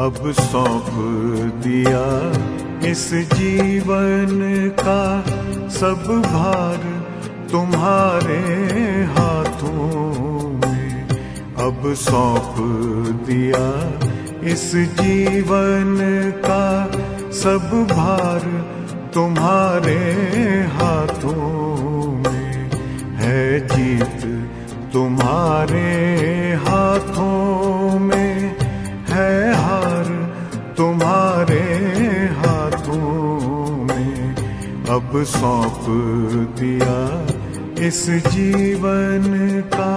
अब सौंप दिया इस जीवन का सब भार तुम्हारे हाथों में। अब सौंप दिया इस जीवन का सब भार तुम्हारे हाथों में। है जीत तुम्हारे हाथों में, है हार तुम्हारे हाथों में। अब सौंप दिया इस जीवन का।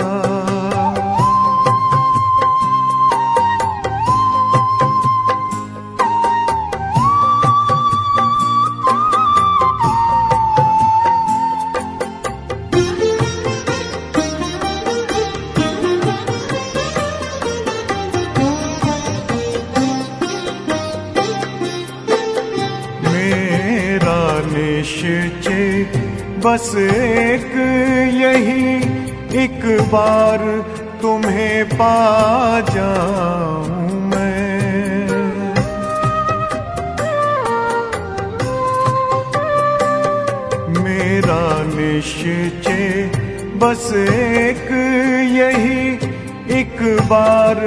निश्चय बस एक यही, एक बार तुम्हें पा जाऊं मैं। मेरा निश्चय बस एक यही, एक बार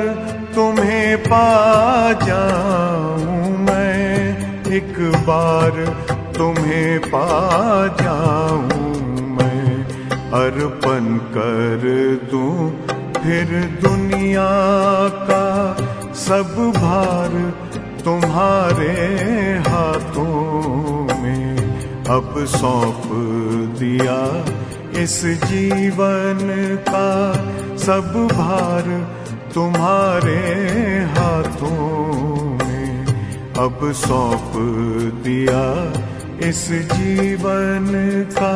तुम्हें पा जाऊं मैं। एक बार तुम्हें पा जाऊं मैं। अर्पण कर दूं फिर दुनिया का सब भार तुम्हारे हाथों में। अब सौंप दिया इस जीवन का सब भार तुम्हारे हाथों में। अब सौंप दिया इस जीवन का।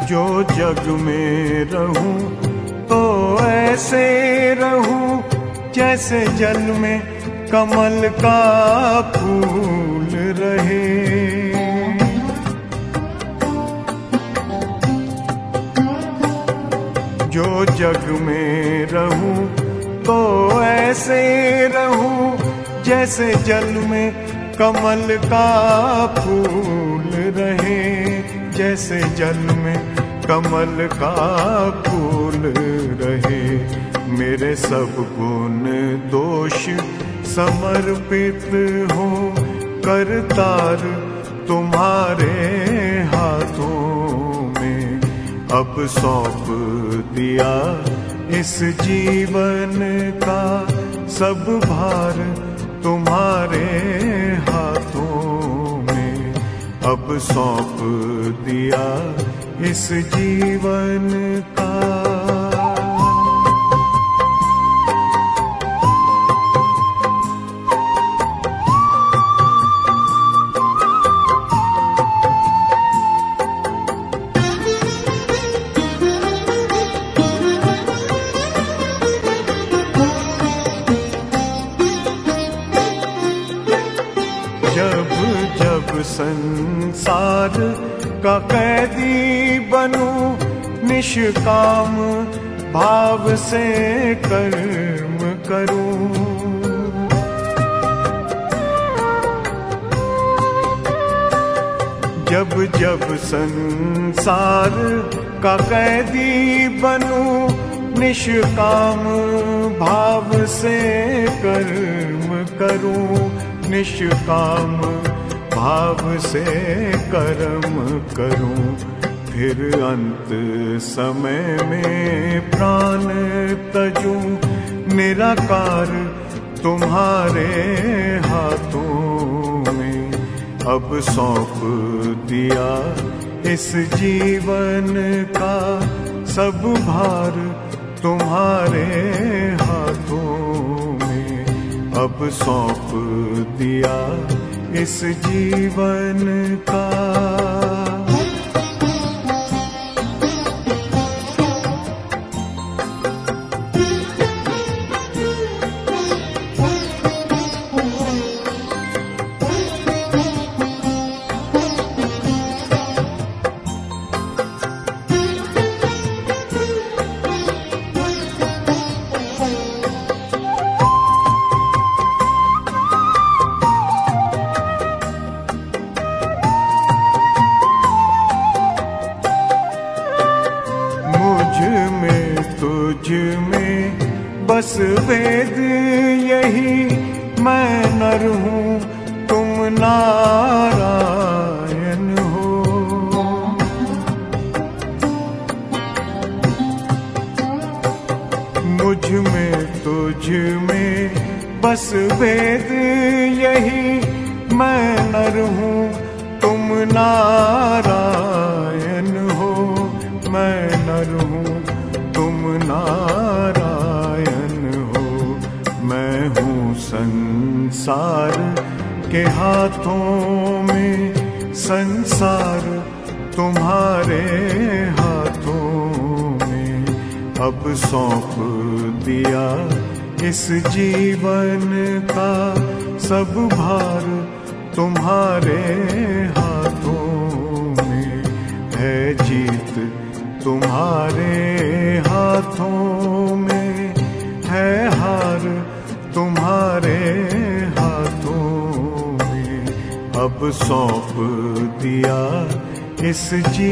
जो जग में रहूं तो ऐसे रहूं जैसे जल में कमल का फूल रहे। जो जग में रहूं तो ऐसे रहूं जैसे जल में कमल का फूल रहे। जैसे जल में कमल का फूल रहे। मेरे सब गुण दोष समर्पित हो करतार तुम्हारे हाथों में। अब सौंप दिया इस जीवन का सब भार तुम्हारे हाथों में। अब सौंप दिया इस जीवन का। जब जब संसार का कैदी बनूं, निष्काम भाव से कर्म करूं। जब जब संसार का कैदी बनूं, निष्काम भाव से कर्म करूं, निष्काम भाव से कर्म करूं। फिर अंत समय में प्राण तजूं, निराकार तुम्हारे हाथों में। अब सौंप दिया इस जीवन का सब भार तुम्हारे हाथों में। अब सौंप दिया इस जीवन का। तुझ में बस वेद यही, मैं नर हूँ तुम नारायण हो। मुझ में तुझ में बस वेद यही, मैं नर हूँ तुम नारायण हो। मैं नर हूँ तुम नारायण हो। मैं हूँ संसार के हाथों में, संसार तुम्हारे हाथों में। अब सौंप दिया इस जीवन का सब भार तुम्हारे हाथों में। है जीत तुम्हारे हाथों में, है हार तुम्हारे हाथों में। अब सौंप दिया इस